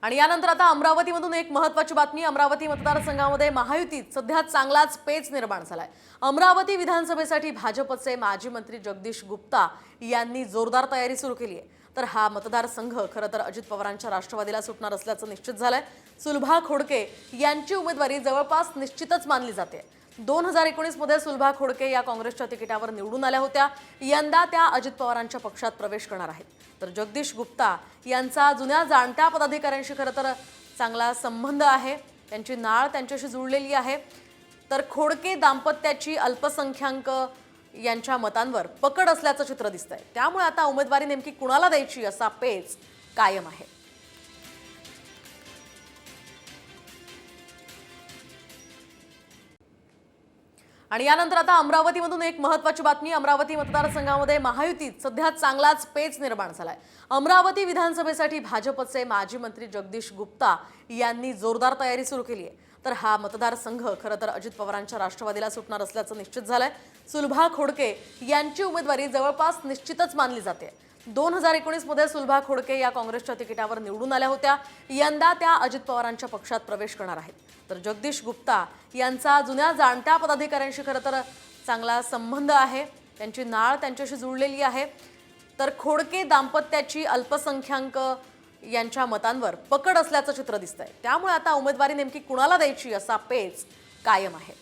आणि यानंतर आता अमरावतीमधून एक महत्त्वाची बातमी। अमरावती मतदारसंघामध्ये महायुतीत सध्या चांगलाच पेच निर्माण झालाय। अमरावती विधानसभेसाठी भाजपचे माजी मंत्री जगदीश गुप्ता यांनी जोरदार तयारी सुरू केली आहे। तर हा मतदारसंघ खरं तर अजित पवारांच्या राष्ट्रवादीला सुटणार असल्याचं निश्चित झालंय। सुलभा खोडके यांची उमेदवारी जवळपास निश्चितच मानली जाते। 2019 मध्ये सुलभा खोडके या काँग्रेसच्या तिकिटावर निवडून आल्या होत्या। यंदा त्या अजित पवारांच्या पक्षात प्रवेश करणार आहेत। तर जगदीश गुप्ता यांचा जुन्या जाणत्या पदाधिकाऱ्यांशी खरं तर चांगला संबंध आहे, त्यांची नाळ त्यांच्याशी जुळलेली आहे। तर खोडके दाम्पत्याची अल्पसंख्याक यांच्या मतांवर पकड असल्याचं चित्र दिसतंय। त्यामुळे आता उमेदवारी नेमकी कुणाला द्यायची असा पेच कायम आहे। आणि यानंतर आता अमरावतीमधून एक महत्त्वाची बातमी। अमरावती मतदारसंघामध्ये महायुतीत सध्या चांगलाच पेच निर्माण झालाय। अमरावती विधानसभेसाठी भाजपचे माजी मंत्री जगदीश गुप्ता यांनी जोरदार तयारी सुरू केली आहे। तर हा मतदारसंघ खरं तर अजित पवारांच्या राष्ट्रवादीला सुटणार असल्याचं निश्चित झालंय। सुलभा खोडके यांची उमेदवारी जवळपास निश्चितच मानली जाते। 2019 मध्ये सुलभा खोडके या काँग्रेसच्या तिकिटावर निवडून आल्या होत्या। यंदा त्या अजित पवारांच्या पक्षात प्रवेश करणार आहेत। तर जगदीश गुप्ता यांचा जुन्या जाणत्या पदाधिकाऱ्यांशी खरं तर चांगला संबंध आहे, त्यांची नाळ त्यांच्याशी जुळलेली आहे। तर खोडके दाम्पत्याची अल्पसंख्याक यांच्या मतांवर पकड असल्याचं चित्र दिसतंय। त्यामुळे आता उमेदवारी नेमकी कुणाला द्यायची असा पेच कायम आहे।